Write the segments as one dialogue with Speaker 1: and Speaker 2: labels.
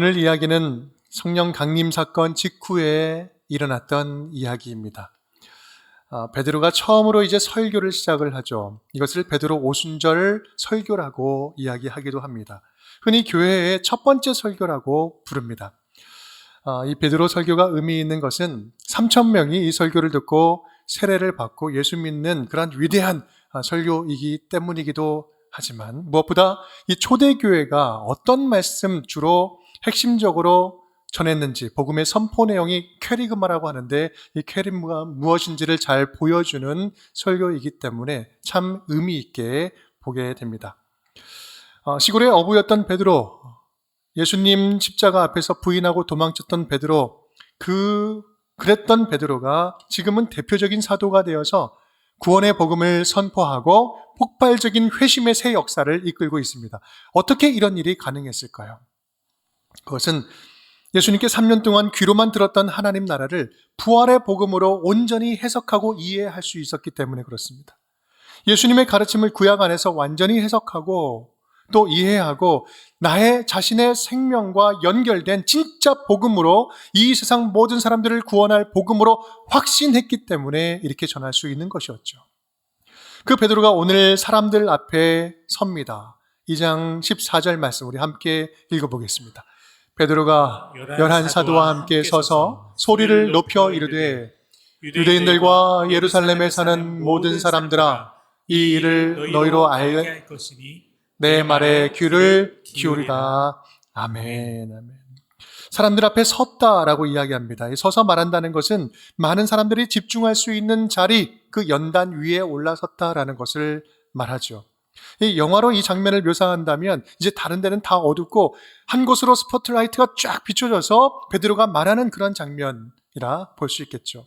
Speaker 1: 오늘 이야기는 성령 강림 사건 직후에 일어났던 이야기입니다. 베드로가 처음으로 이제 설교를 시작을 하죠. 이것을 베드로 오순절 설교라고 이야기하기도 합니다. 흔히 교회의 첫 번째 설교라고 부릅니다. 이 베드로 설교가 의미 있는 것은 3,000명이 이 설교를 듣고 세례를 받고 예수 믿는 그런 위대한 설교이기 때문이기도 하지만, 무엇보다 이 초대교회가 어떤 말씀 주로 핵심적으로 전했는지, 복음의 선포 내용이 퀘리그마라고 하는데 이 퀘리그마가 무엇인지를 잘 보여주는 설교이기 때문에 참 의미 있게 보게 됩니다. 시골의 어부였던 베드로, 예수님 십자가 앞에서 부인하고 도망쳤던 베드로, 그랬던 베드로가 지금은 대표적인 사도가 되어서 구원의 복음을 선포하고 폭발적인 회심의 새 역사를 이끌고 있습니다. 어떻게 이런 일이 가능했을까요? 그것은 예수님께 3년 동안 귀로만 들었던 하나님 나라를 부활의 복음으로 온전히 해석하고 이해할 수 있었기 때문에 그렇습니다. 예수님의 가르침을 구약 안에서 완전히 해석하고 또 이해하고 나의 자신의 생명과 연결된 진짜 복음으로 이 세상 모든 사람들을 구원할 복음으로 확신했기 때문에 이렇게 전할 수 있는 것이었죠. 그 베드로가 오늘 사람들 앞에 섭니다. 2장 14절 말씀 우리 함께 읽어보겠습니다. 베드로가 11사도와 함께 서서 소리를 높여 이르되 유대인들과 예루살렘에 사는 모든 사람들아, 이 일을 너희로 알게 할 것이니 내 말에 귀를 기울이라. 아멘, 아멘. 사람들 앞에 섰다라고 이야기합니다. 서서 말한다는 것은 많은 사람들이 집중할 수 있는 자리, 그 연단 위에 올라섰다라는 것을 말하죠. 이 영화로 이 장면을 묘사한다면 이제 다른 데는 다 어둡고 한 곳으로 스포트라이트가 쫙 비춰져서 베드로가 말하는 그런 장면이라 볼 수 있겠죠.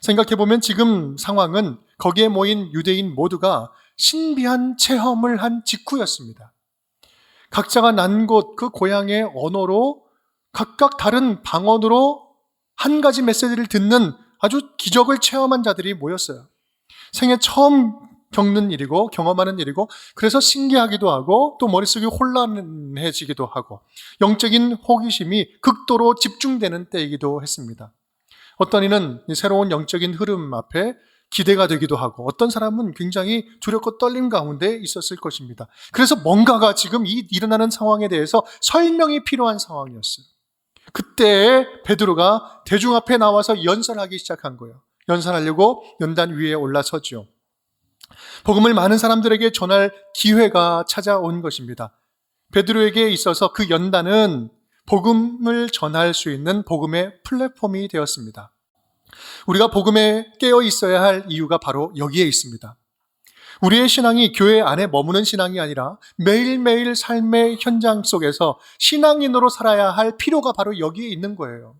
Speaker 1: 생각해보면 지금 상황은 거기에 모인 유대인 모두가 신비한 체험을 한 직후였습니다. 각자가 난 곳 그 고향의 언어로 각각 다른 방언으로 한 가지 메시지를 듣는 아주 기적을 체험한 자들이 모였어요. 생애 처음 겪는 일이고 경험하는 일이고, 그래서 신기하기도 하고 또 머릿속이 혼란해지기도 하고 영적인 호기심이 극도로 집중되는 때이기도 했습니다. 어떤 이는 새로운 영적인 흐름 앞에 기대가 되기도 하고, 어떤 사람은 굉장히 두렵고 떨림 가운데 있었을 것입니다. 그래서 뭔가가 지금 이 일어나는 상황에 대해서 설명이 필요한 상황이었어요. 그때 베드로가 대중 앞에 나와서 연설하기 시작한 거예요. 연설하려고 연단 위에 올라서죠. 복음을 많은 사람들에게 전할 기회가 찾아온 것입니다. 베드로에게 있어서 그 연단은 복음을 전할 수 있는 복음의 플랫폼이 되었습니다. 우리가 복음에 깨어 있어야 할 이유가 바로 여기에 있습니다. 우리의 신앙이 교회 안에 머무는 신앙이 아니라 매일매일 삶의 현장 속에서 신앙인으로 살아야 할 필요가 바로 여기에 있는 거예요.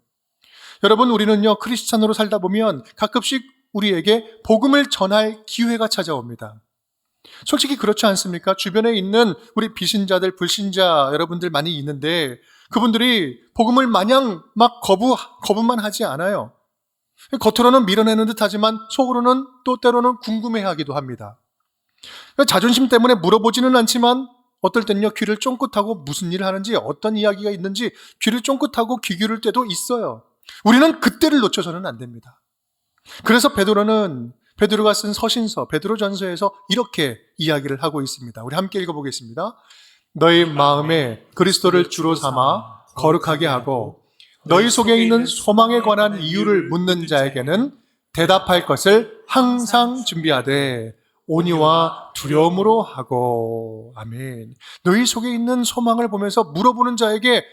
Speaker 1: 여러분, 우리는요, 크리스찬으로 살다 보면 가끔씩 우리에게 복음을 전할 기회가 찾아옵니다. 솔직히 그렇지 않습니까? 주변에 있는 우리 비신자들, 불신자 여러분들 많이 있는데 그분들이 복음을 마냥 막 거부만 하지 않아요. 겉으로는 밀어내는 듯 하지만 속으로는 또 때로는 궁금해하기도 합니다. 자존심 때문에 물어보지는 않지만 어떨 때는요, 귀를 쫑긋하고 무슨 일을 하는지, 어떤 이야기가 있는지 귀를 쫑긋하고 귀 기울일 때도 있어요. 우리는 그때를 놓쳐서는 안 됩니다. 그래서 베드로가 쓴 서신서 베드로전서에서 이렇게 이야기를 하고 있습니다. 우리 함께 읽어보겠습니다. 너희 마음에 그리스도를 주로 삼아 거룩하게 하고 너희 속에 있는 소망에 관한 이유를 묻는 자에게는 대답할 것을 항상 준비하되 온유와 두려움으로 하고. 아멘. 너희 속에 있는 소망을 보면서 물어보는 자에게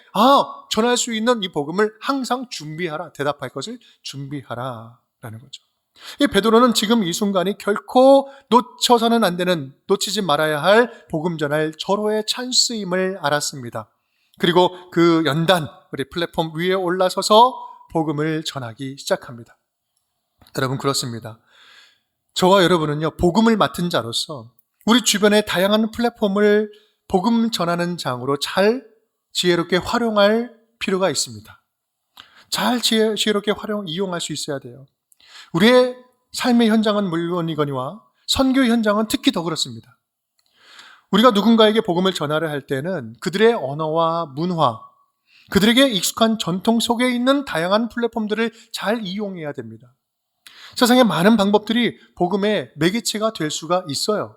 Speaker 1: 전할 수 있는 이 복음을 항상 준비하라. 대답할 것을 준비하라 라는 거죠. 이 베드로는 지금 이 순간이 결코 놓쳐서는 안 되는, 놓치지 말아야 할 복음 전할 절호의 찬스임을 알았습니다. 그리고 그 연단, 우리 플랫폼 위에 올라서서 복음을 전하기 시작합니다. 여러분, 그렇습니다. 저와 여러분은요, 복음을 맡은 자로서 우리 주변의 다양한 플랫폼을 복음 전하는 장으로 잘 지혜롭게 활용할 필요가 있습니다. 잘 지혜롭게 이용할 수 있어야 돼요. 우리의 삶의 현장은 물론이거니와 선교 현장은 특히 더 그렇습니다. 우리가 누군가에게 복음을 전하려 할 때는 그들의 언어와 문화, 그들에게 익숙한 전통 속에 있는 다양한 플랫폼들을 잘 이용해야 됩니다. 세상에 많은 방법들이 복음의 매개체가 될 수가 있어요.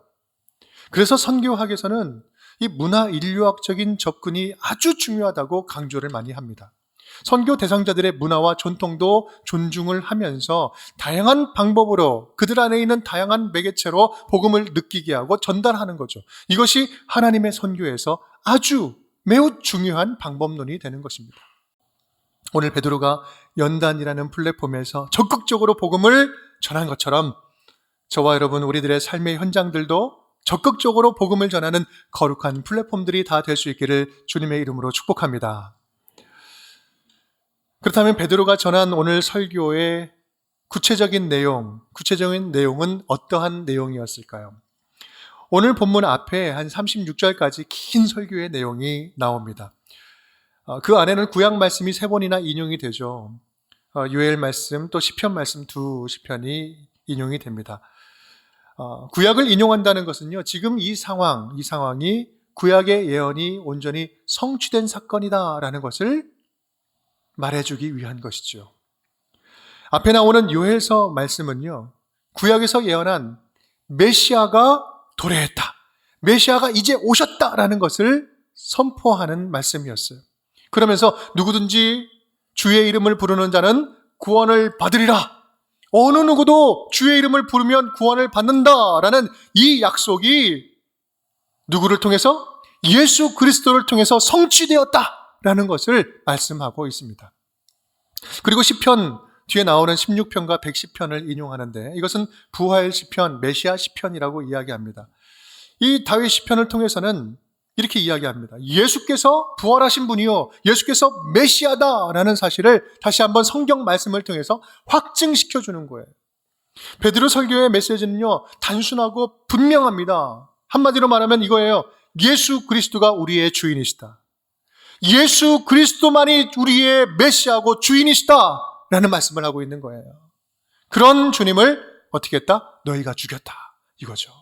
Speaker 1: 그래서 선교학에서는 이 문화 인류학적인 접근이 아주 중요하다고 강조를 많이 합니다. 선교 대상자들의 문화와 전통도 존중을 하면서 다양한 방법으로 그들 안에 있는 다양한 매개체로 복음을 느끼게 하고 전달하는 거죠. 이것이 하나님의 선교에서 아주 매우 중요한 방법론이 되는 것입니다. 오늘 베드로가 연단이라는 플랫폼에서 적극적으로 복음을 전한 것처럼 저와 여러분 우리들의 삶의 현장들도 적극적으로 복음을 전하는 거룩한 플랫폼들이 다 될 수 있기를 주님의 이름으로 축복합니다. 그렇다면 베드로가 전한 오늘 설교의 구체적인 내용은 어떠한 내용이었을까요? 오늘 본문 앞에 한 36절까지 긴 설교의 내용이 나옵니다. 그 안에는 구약 말씀이 3번이나 인용이 되죠. 요엘 말씀 또 시편 말씀 두 시편이 인용이 됩니다. 구약을 인용한다는 것은요, 지금 이 상황이 구약의 예언이 온전히 성취된 사건이다라는 것을 말해주기 위한 것이죠. 앞에 나오는 요엘서 말씀은요, 구약에서 예언한 메시아가 도래했다, 메시아가 이제 오셨다라는 것을 선포하는 말씀이었어요. 그러면서 누구든지 주의 이름을 부르는 자는 구원을 받으리라, 어느 누구도 주의 이름을 부르면 구원을 받는다라는 이 약속이 누구를 통해서? 예수 그리스도를 통해서 성취되었다라는 것을 말씀하고 있습니다. 그리고 시편 뒤에 나오는 16편과 110편을 인용하는데 이것은 부활 시편, 메시아 시편이라고 이야기합니다. 이 다윗 시편을 통해서는 이렇게 이야기합니다. 예수께서 부활하신 분이요, 예수께서 메시아다라는 사실을 다시 한번 성경 말씀을 통해서 확증시켜 주는 거예요. 베드로 설교의 메시지는요, 단순하고 분명합니다. 한마디로 말하면 이거예요. 예수 그리스도가 우리의 주인이시다, 예수 그리스도만이 우리의 메시아고 주인이시다라는 말씀을 하고 있는 거예요. 그런 주님을 어떻게 했다? 너희가 죽였다, 이거죠.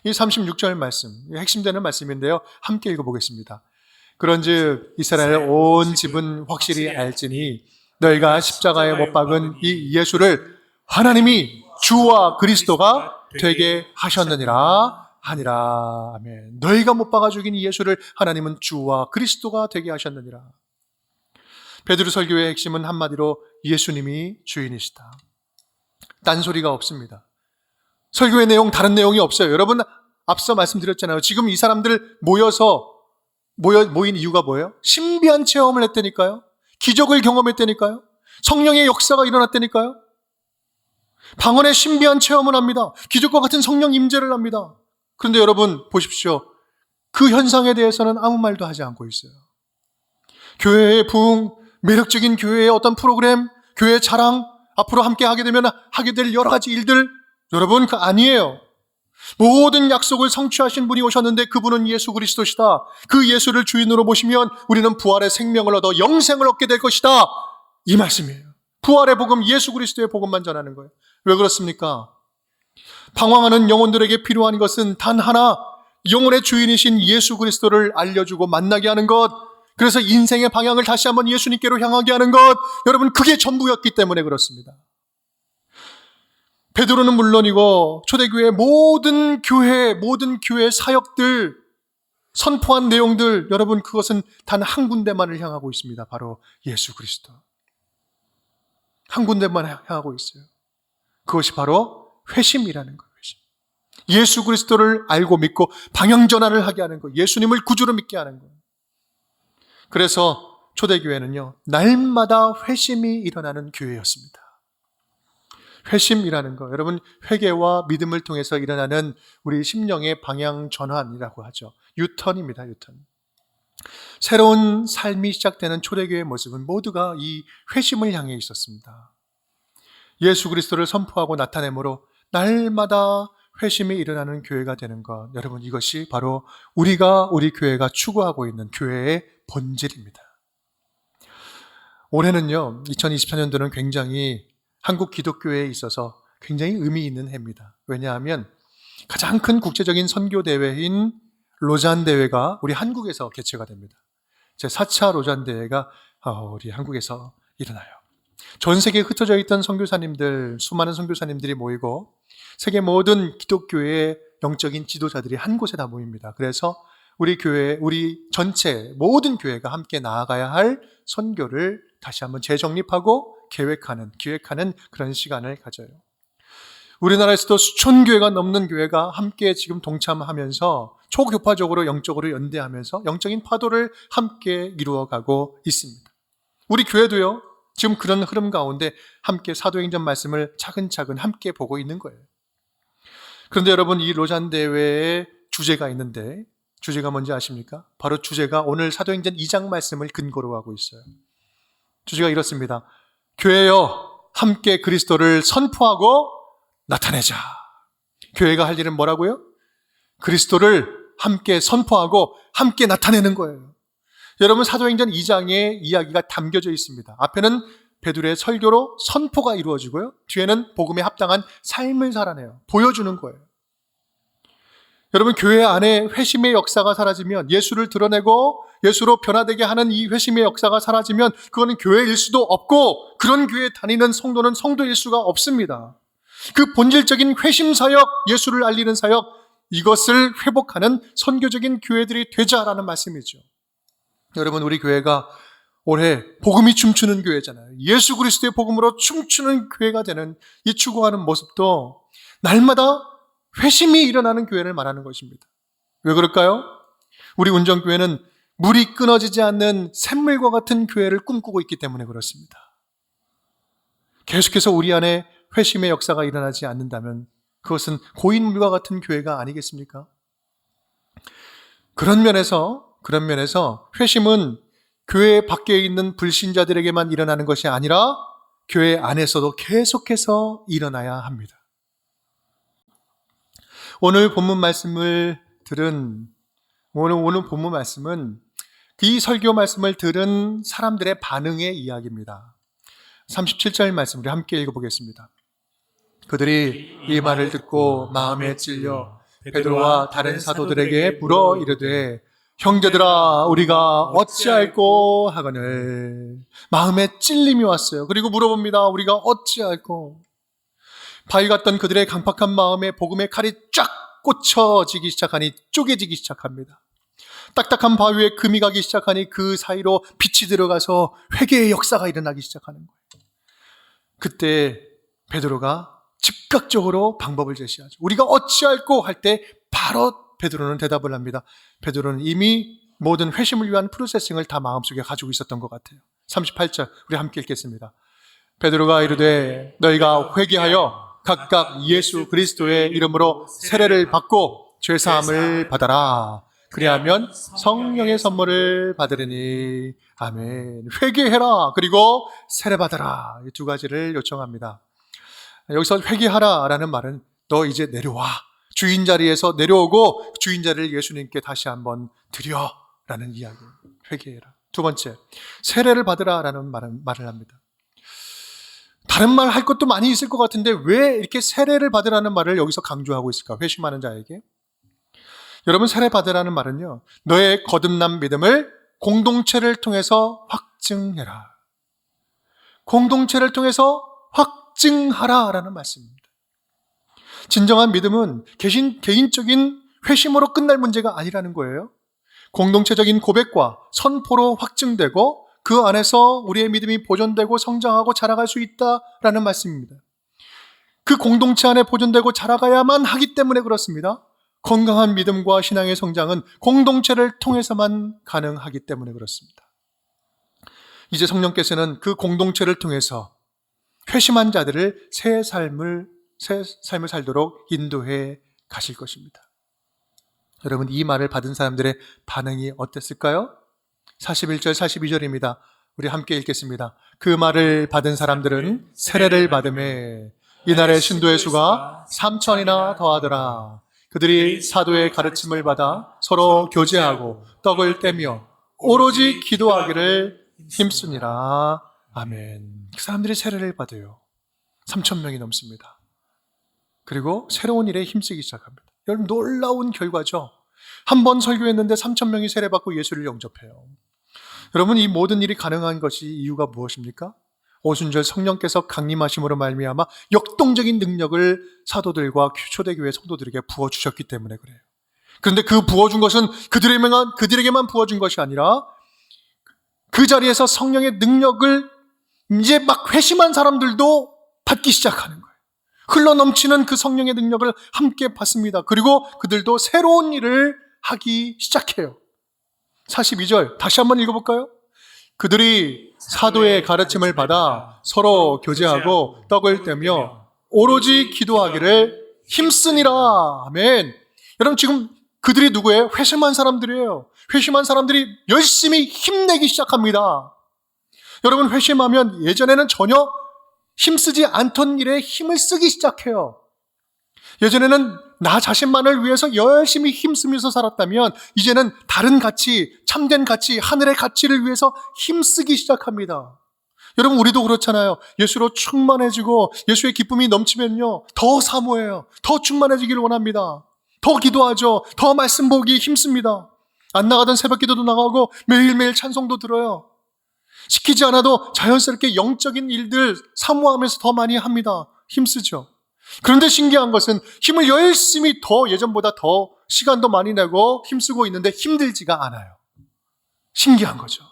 Speaker 1: 이 36절 말씀, 핵심되는 말씀인데요, 함께 읽어보겠습니다. 그런즉 이스라엘 온 집은 확실히 알지니 너희가 십자가에 못 박은 이 예수를 하나님이 주와 그리스도가 되게 하셨느니라 하니라. 아멘. 너희가 못 박아 죽인 이 예수를 하나님은 주와 그리스도가 되게 하셨느니라. 베드로 설교의 핵심은 한마디로 예수님이 주인이시다. 딴소리가 없습니다. 설교의 내용, 다른 내용이 없어요. 여러분, 앞서 말씀드렸잖아요. 지금 이 사람들 모인 이유가 뭐예요? 신비한 체험을 했다니까요. 기적을 경험했다니까요. 성령의 역사가 일어났다니까요. 방언의 신비한 체험을 합니다. 기적과 같은 성령 임재를 합니다. 그런데 여러분 보십시오. 그 현상에 대해서는 아무 말도 하지 않고 있어요. 교회의 부흥, 매력적인 교회의 어떤 프로그램, 교회의 자랑, 앞으로 함께 하게 되면 하게 될 여러 가지 일들, 여러분 그 아니에요. 모든 약속을 성취하신 분이 오셨는데 그분은 예수 그리스도시다. 그 예수를 주인으로 모시면 우리는 부활의 생명을 얻어 영생을 얻게 될 것이다, 이 말씀이에요. 부활의 복음, 예수 그리스도의 복음만 전하는 거예요. 왜 그렇습니까? 방황하는 영혼들에게 필요한 것은 단 하나, 영혼의 주인이신 예수 그리스도를 알려주고 만나게 하는 것, 그래서 인생의 방향을 다시 한번 예수님께로 향하게 하는 것, 여러분 그게 전부였기 때문에 그렇습니다. 베드로는 물론이고 초대교회 모든 교회 사역들, 선포한 내용들, 여러분 그것은 단 한 군데만을 향하고 있습니다. 바로 예수 그리스도. 한 군데만 향하고 있어요. 그것이 바로 회심이라는 거예요. 회심. 예수 그리스도를 알고 믿고 방향 전환을 하게 하는 거예요. 예수님을 구주로 믿게 하는 거예요. 그래서 초대교회는요, 날마다 회심이 일어나는 교회였습니다. 회심이라는 거, 여러분 회개와 믿음을 통해서 일어나는 우리 심령의 방향 전환이라고 하죠. 유턴입니다. 유턴. 새로운 삶이 시작되는 초대교회의 모습은 모두가 이 회심을 향해 있었습니다. 예수 그리스도를 선포하고 나타내므로 날마다 회심이 일어나는 교회가 되는 것, 여러분 이것이 바로 우리 교회가 추구하고 있는 교회의 본질입니다. 올해는요, 2024년도는 굉장히 한국 기독교회에 있어서 굉장히 의미 있는 해입니다. 왜냐하면 가장 큰 국제적인 선교 대회인 로잔 대회가 우리 한국에서 개최가 됩니다. 제4차 로잔대회가 우리 한국에서 일어나요. 전 세계에 흩어져 있던 선교사님들, 수많은 선교사님들이 모이고 세계 모든 기독교의 영적인 지도자들이 한 곳에 다 모입니다. 그래서 우리 교회, 우리 전체 모든 교회가 함께 나아가야 할 선교를 다시 한번 재정립하고 기획하는 그런 시간을 가져요. 우리나라에서도 수천 교회가 넘는 교회가 함께 지금 동참하면서 초교파적으로 영적으로 연대하면서 영적인 파도를 함께 이루어가고 있습니다. 우리 교회도요, 지금 그런 흐름 가운데 함께 사도행전 말씀을 차근차근 함께 보고 있는 거예요. 그런데 여러분, 이 로잔 대회의 주제가 있는데 주제가 뭔지 아십니까? 바로 주제가 오늘 사도행전 2장 말씀을 근거로 하고 있어요. 주제가 이렇습니다. 교회여, 함께 그리스도를 선포하고 나타내자. 교회가 할 일은 뭐라고요? 그리스도를 함께 선포하고 함께 나타내는 거예요. 여러분, 사도행전 2장에 이야기가 담겨져 있습니다. 앞에는 베드로의 설교로 선포가 이루어지고요, 뒤에는 복음에 합당한 삶을 살아내요. 보여주는 거예요. 여러분, 교회 안에 회심의 역사가 사라지면, 예수를 드러내고 예수로 변화되게 하는 이 회심의 역사가 사라지면 그거는 교회일 수도 없고, 그런 교회에 다니는 성도는 성도일 수가 없습니다. 그 본질적인 회심 사역, 예수를 알리는 사역, 이것을 회복하는 선교적인 교회들이 되자라는 말씀이죠. 여러분, 우리 교회가 올해 복음이 춤추는 교회잖아요. 예수 그리스도의 복음으로 춤추는 교회가 되는 이 추구하는 모습도 날마다 회심이 일어나는 교회를 말하는 것입니다. 왜 그럴까요? 우리 운정교회는 물이 끊어지지 않는 샘물과 같은 교회를 꿈꾸고 있기 때문에 그렇습니다. 계속해서 우리 안에 회심의 역사가 일어나지 않는다면 그것은 고인물과 같은 교회가 아니겠습니까? 그런 면에서 회심은 교회 밖에 있는 불신자들에게만 일어나는 것이 아니라 교회 안에서도 계속해서 일어나야 합니다. 오늘 본문 말씀은 이 설교 말씀을 들은 사람들의 반응의 이야기입니다. 37절 말씀 우리 함께 읽어보겠습니다. 그들이 이 말을 듣고 마음에 찔려 베드로와 다른 사도들에게 물어 이르되 형제들아 우리가 어찌할꼬 하거늘. 마음에 찔림이 왔어요. 그리고 물어봅니다. 우리가 어찌할꼬. 바위 같던 그들의 강팍한 마음에 복음의 칼이 쫙 꽂혀지기 시작하니 쪼개지기 시작합니다. 딱딱한 바위에 금이 가기 시작하니 그 사이로 빛이 들어가서 회개의 역사가 일어나기 시작하는 거예요. 그때 베드로가 즉각적으로 방법을 제시하죠. 우리가 어찌할꼬 할 때 바로 베드로는 대답을 합니다. 베드로는 이미 모든 회심을 위한 프로세싱을 다 마음속에 가지고 있었던 것 같아요. 38절 우리 함께 읽겠습니다. 베드로가 이르되 너희가 회개하여 각각 예수 그리스도의 이름으로 세례를 받고 죄사함을 받아라. 그리하면 성령의 선물을 받으리니. 아멘. 회개해라. 그리고 세례 받아라. 이 두 가지를 요청합니다. 여기서 회개하라라는 말은 너 이제 내려와. 주인 자리에서 내려오고 주인 자리를 예수님께 다시 한번 드려라는 이야기. 회개해라. 두 번째, 세례를 받으라라는 말을 합니다. 다른 말 할 것도 많이 있을 것 같은데 왜 이렇게 세례를 받으라는 말을 여기서 강조하고 있을까? 회심하는 자에게. 여러분, 세례 받으라는 말은요, 너의 거듭난 믿음을 공동체를 통해서 확증해라. 공동체를 통해서 확증하라라는 말씀입니다. 진정한 믿음은 개인적인 회심으로 끝날 문제가 아니라는 거예요. 공동체적인 고백과 선포로 확증되고 그 안에서 우리의 믿음이 보존되고 성장하고 자라갈 수 있다라는 말씀입니다. 그 공동체 안에 보존되고 자라가야만 하기 때문에 그렇습니다. 건강한 믿음과 신앙의 성장은 공동체를 통해서만 가능하기 때문에 그렇습니다. 이제 성령께서는 그 공동체를 통해서 회심한 자들을 새 삶을 살도록 인도해 가실 것입니다. 여러분, 이 말을 받은 사람들의 반응이 어땠을까요? 41절, 42절입니다. 우리 함께 읽겠습니다. 그 말을 받은 사람들은 세례를 받음에 이날의 신도의 수가 3,000이나 더하더라. 그들이 사도의 가르침을 받아 서로 교제하고 떡을 떼며 오로지 기도하기를 힘쓰니라. 아멘. 그 사람들이 세례를 받아요. 3,000명이 넘습니다. 그리고 새로운 일에 힘쓰기 시작합니다. 여러분, 놀라운 결과죠. 한 번 설교했는데 3,000명이 세례받고 예수를 영접해요. 여러분, 이 모든 일이 가능한 것이 이유가 무엇입니까? 오순절 성령께서 강림하심으로 말미암아 역동적인 능력을 사도들과 초대교회 성도들에게 부어주셨기 때문에 그래요. 그런데 그 부어준 것은 그들에게만 부어준 것이 아니라 그 자리에서 성령의 능력을 이제 막 회심한 사람들도 받기 시작하는 거예요. 흘러넘치는 그 성령의 능력을 함께 받습니다. 그리고 그들도 새로운 일을 하기 시작해요. 42절 다시 한번 읽어볼까요? 그들이 사도의 가르침을 받아 서로 교제하고 떡을 떼며 오로지 기도하기를 힘쓰니라. 아멘. 여러분, 지금 그들이 누구예요? 회심한 사람들이에요. 회심한 사람들이 열심히 힘내기 시작합니다. 여러분, 회심하면 예전에는 전혀 힘쓰지 않던 일에 힘을 쓰기 시작해요. 예전에는 나 자신만을 위해서 열심히 힘쓰면서 살았다면 이제는 다른 가치, 참된 가치, 하늘의 가치를 위해서 힘쓰기 시작합니다. 여러분, 우리도 그렇잖아요. 예수로 충만해지고 예수의 기쁨이 넘치면요, 더 사모해요. 더 충만해지기를 원합니다. 더 기도하죠. 더 말씀 보기 힘씁니다. 안 나가던 새벽 기도도 나가고 매일매일 찬송도 들어요. 시키지 않아도 자연스럽게 영적인 일들 사모하면서 더 많이 합니다. 힘쓰죠. 그런데 신기한 것은 힘을 열심히 더 예전보다 더 시간도 많이 내고 힘쓰고 있는데 힘들지가 않아요. 신기한 거죠.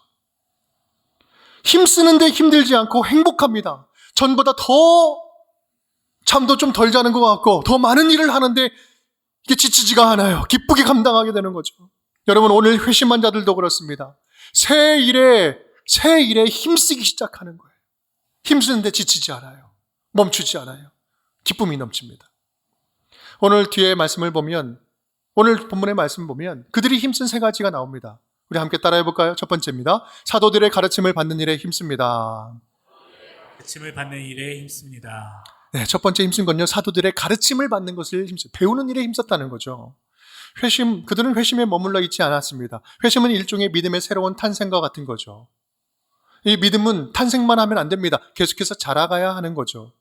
Speaker 1: 힘쓰는데 힘들지 않고 행복합니다. 전보다 더 잠도 좀 덜 자는 것 같고 더 많은 일을 하는데 이게 지치지가 않아요. 기쁘게 감당하게 되는 거죠. 여러분, 오늘 회심한 자들도 그렇습니다. 새 일에 힘쓰기 시작하는 거예요. 힘쓰는데 지치지 않아요. 멈추지 않아요. 기쁨이 넘칩니다. 오늘 뒤에 말씀을 보면, 오늘 본문의 말씀 보면 그들이 힘쓴 세 가지가 나옵니다. 우리 함께 따라해 볼까요? 첫 번째입니다. 사도들의 가르침을 받는 일에 힘씁니다.
Speaker 2: 가르침을 받는 일에 힘씁니다.
Speaker 1: 네, 첫 번째 힘쓴 건요, 사도들의 가르침을 받는 것을 배우는 일에 힘썼다는 거죠. 그들은 회심에 머물러 있지 않았습니다. 회심은 일종의 믿음의 새로운 탄생과 같은 거죠. 이 믿음은 탄생만 하면 안 됩니다. 계속해서 자라가야 하는 거죠.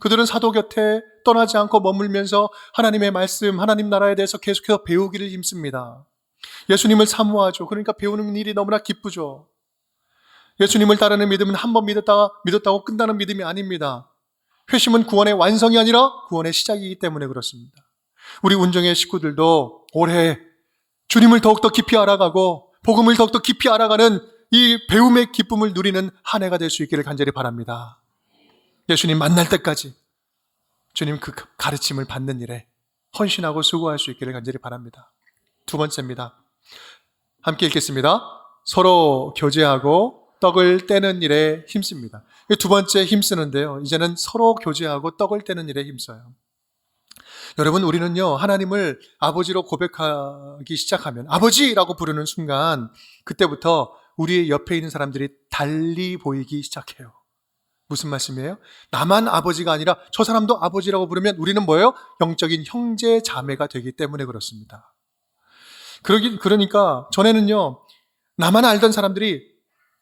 Speaker 1: 그들은 사도 곁에 떠나지 않고 머물면서 하나님의 말씀, 하나님 나라에 대해서 계속해서 배우기를 힘씁니다. 예수님을 사모하죠. 그러니까 배우는 일이 너무나 기쁘죠. 예수님을 따르는 믿음은 한 번 믿었다고 끝나는 믿음이 아닙니다. 회심은 구원의 완성이 아니라 구원의 시작이기 때문에 그렇습니다. 우리 운정의 식구들도 올해 주님을 더욱더 깊이 알아가고 복음을 더욱더 깊이 알아가는 이 배움의 기쁨을 누리는 한 해가 될 수 있기를 간절히 바랍니다. 예수님 만날 때까지 주님 그 가르침을 받는 일에 헌신하고 수고할 수 있기를 간절히 바랍니다. 두 번째입니다. 함께 읽겠습니다. 서로 교제하고 떡을 떼는 일에 힘씁니다. 두 번째 힘쓰는데요, 이제는 서로 교제하고 떡을 떼는 일에 힘써요. 여러분, 우리는요, 하나님을 아버지로 고백하기 시작하면, 아버지라고 부르는 순간 그때부터 우리의 옆에 있는 사람들이 달리 보이기 시작해요. 무슨 말씀이에요? 나만 아버지가 아니라 저 사람도 아버지라고 부르면 우리는 뭐예요? 영적인 형제 자매가 되기 때문에 그렇습니다. 그러니까 전에는요, 나만 알던 사람들이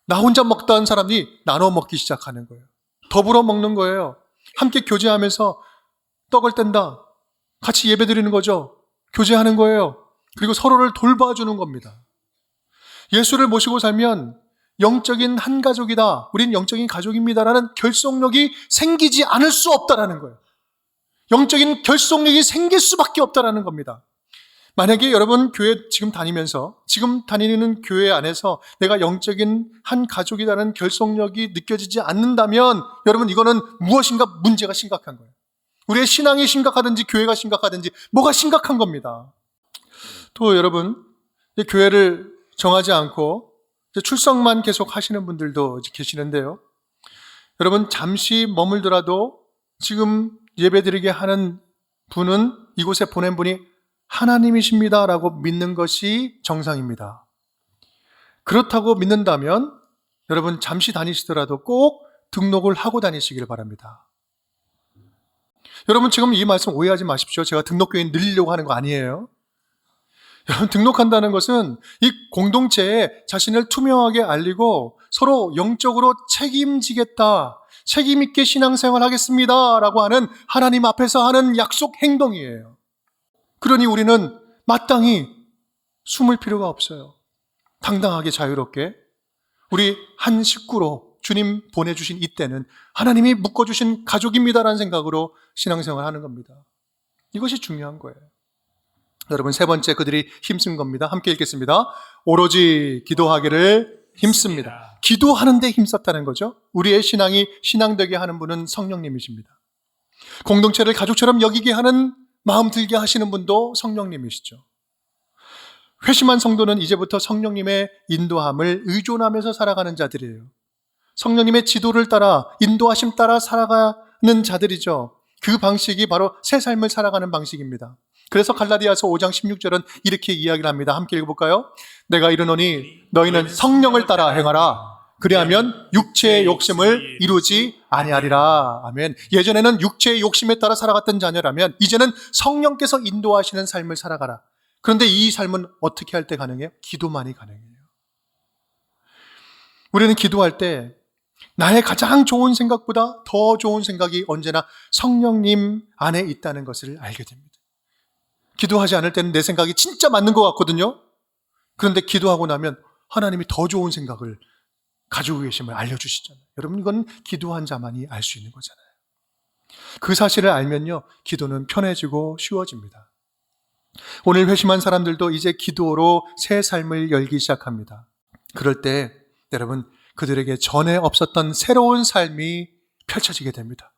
Speaker 1: 나 혼자 먹던 사람이 나눠 먹기 시작하는 거예요. 더불어 먹는 거예요. 함께 교제하면서 떡을 뗀다. 같이 예배 드리는 거죠. 교제하는 거예요. 그리고 서로를 돌봐주는 겁니다. 예수를 모시고 살면 영적인 한 가족이다. 우린 영적인 가족입니다라는 결속력이 생기지 않을 수 없다라는 거예요. 영적인 결속력이 생길 수밖에 없다라는 겁니다. 만약에 여러분 교회 지금 다니는 교회 안에서 내가 영적인 한 가족이라는 결속력이 느껴지지 않는다면 여러분, 이거는 무엇인가 문제가 심각한 거예요. 우리의 신앙이 심각하든지 교회가 심각하든지 뭐가 심각한 겁니다. 또 여러분, 교회를 정하지 않고 출석만 계속 하시는 분들도 계시는데요. 여러분, 잠시 머물더라도 지금 예배드리게 하는 분은, 이곳에 보낸 분이 하나님이십니다라고 믿는 것이 정상입니다. 그렇다고 믿는다면 여러분, 잠시 다니시더라도 꼭 등록을 하고 다니시길 바랍니다. 여러분, 지금 이 말씀 오해하지 마십시오. 제가 등록교인 늘리려고 하는 거 아니에요. 여러분, 등록한다는 것은 이 공동체에 자신을 투명하게 알리고 서로 영적으로 책임지겠다, 책임있게 신앙생활 하겠습니다 라고 하는 하나님 앞에서 하는 약속 행동이에요. 그러니 우리는 마땅히 숨을 필요가 없어요. 당당하게 자유롭게 우리 한 식구로 주님 보내주신 이때는 하나님이 묶어주신 가족입니다라는 생각으로 신앙생활을 하는 겁니다. 이것이 중요한 거예요. 여러분, 세 번째 그들이 힘쓴 겁니다. 함께 읽겠습니다. 오로지 기도하기를 힘씁니다. 기도하는데 힘썼다는 거죠. 우리의 신앙이 신앙되게 하는 분은 성령님이십니다. 공동체를 가족처럼 여기게 하는, 마음 들게 하시는 분도 성령님이시죠. 회심한 성도는 이제부터 성령님의 인도함을 의존하면서 살아가는 자들이에요. 성령님의 지도를 따라, 인도하심 따라 살아가는 자들이죠. 그 방식이 바로 새 삶을 살아가는 방식입니다. 그래서 갈라디아서 5장 16절은 이렇게 이야기를 합니다. 함께 읽어볼까요? 내가 이르노니 너희는 성령을 따라 행하라. 그리하면 육체의 욕심을 이루지 아니하리라. 아멘. 예전에는 육체의 욕심에 따라 살아갔던 자녀라면 이제는 성령께서 인도하시는 삶을 살아가라. 그런데 이 삶은 어떻게 할 때 가능해요? 기도만이 가능해요. 우리는 기도할 때 나의 가장 좋은 생각보다 더 좋은 생각이 언제나 성령님 안에 있다는 것을 알게 됩니다. 기도하지 않을 때는 내 생각이 진짜 맞는 것 같거든요. 그런데 기도하고 나면 하나님이 더 좋은 생각을 가지고 계심을 알려주시잖아요. 여러분, 이건 기도한 자만이 알 수 있는 거잖아요. 그 사실을 알면요, 기도는 편해지고 쉬워집니다. 오늘 회심한 사람들도 이제 기도로 새 삶을 열기 시작합니다. 그럴 때 여러분, 그들에게 전에 없었던 새로운 삶이 펼쳐지게 됩니다.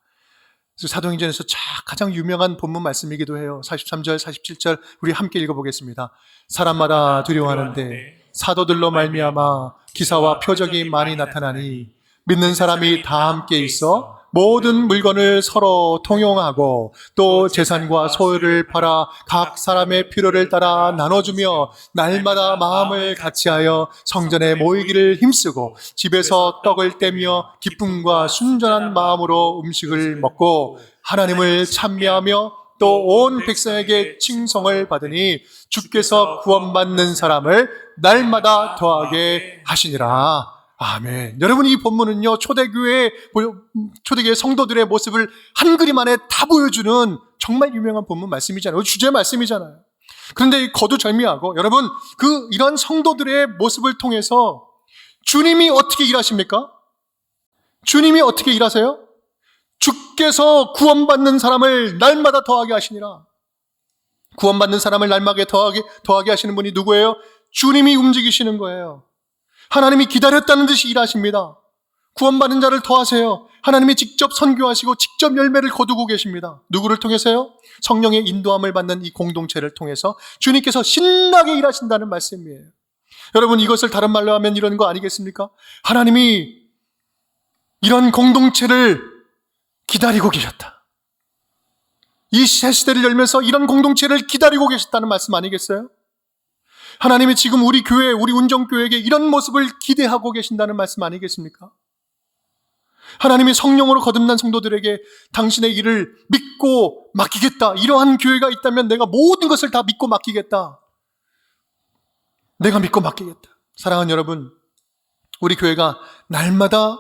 Speaker 1: 사도행전에서 가장 유명한 본문 말씀이기도 해요. 43절, 47절 우리 함께 읽어보겠습니다. 사람마다 두려워하는데 사도들로 말미암아 기사와 표적이 많이 나타나니 믿는 사람이 다 함께 있어 모든 물건을 서로 통용하고 또 재산과 소유를 팔아 각 사람의 필요를 따라 나눠주며 날마다 마음을 같이하여 성전에 모이기를 힘쓰고 집에서 떡을 떼며 기쁨과 순전한 마음으로 음식을 먹고 하나님을 찬미하며 또 온 백성에게 칭송을 받으니 주께서 구원받는 사람을 날마다 더하게 하시니라. 아멘. 여러분, 이 본문은요, 초대교회 성도들의 모습을 한 그림 안에 다 보여주는 정말 유명한 본문 말씀이잖아요. 주제 말씀이잖아요. 그런데 거두절미하고 여러분, 이런 성도들의 모습을 통해서 주님이 어떻게 일하십니까? 주님이 어떻게 일하세요? 주께서 구원받는 사람을 날마다 더하게 하시니라. 구원받는 사람을 날마다 더하게 하시는 분이 누구예요? 주님이 움직이시는 거예요. 하나님이 기다렸다는 듯이 일하십니다. 구원받는 자를 더하세요. 하나님이 직접 선교하시고 직접 열매를 거두고 계십니다. 누구를 통해서요? 성령의 인도함을 받는 이 공동체를 통해서 주님께서 신나게 일하신다는 말씀이에요. 여러분, 이것을 다른 말로 하면 이런 거 아니겠습니까? 하나님이 이런 공동체를 기다리고 계셨다. 이 새 시대를 열면서 이런 공동체를 기다리고 계셨다는 말씀 아니겠어요? 하나님이 지금 우리 교회, 우리 운정교회에게 이런 모습을 기대하고 계신다는 말씀 아니겠습니까? 하나님이 성령으로 거듭난 성도들에게 당신의 일을 믿고 맡기겠다. 이러한 교회가 있다면 내가 모든 것을 다 믿고 맡기겠다. 내가 믿고 맡기겠다. 사랑하는 여러분, 우리 교회가 날마다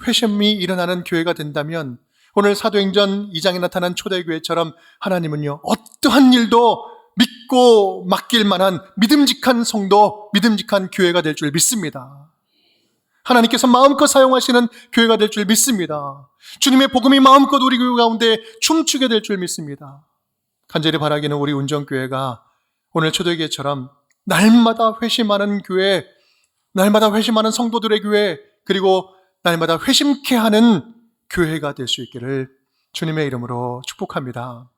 Speaker 1: 회심이 일어나는 교회가 된다면 오늘 사도행전 2장에 나타난 초대교회처럼 하나님은요, 어떠한 일도 믿고 맡길 만한 믿음직한 성도, 믿음직한 교회가 될 줄 믿습니다. 하나님께서 마음껏 사용하시는 교회가 될 줄 믿습니다. 주님의 복음이 마음껏 우리 교회 가운데 춤추게 될 줄 믿습니다. 간절히 바라기는 우리 운정교회가 오늘 초대교회처럼 날마다 회심하는 교회, 날마다 회심하는 성도들의 교회, 그리고 날마다 회심케 하는 교회가 될 수 있기를 주님의 이름으로 축복합니다.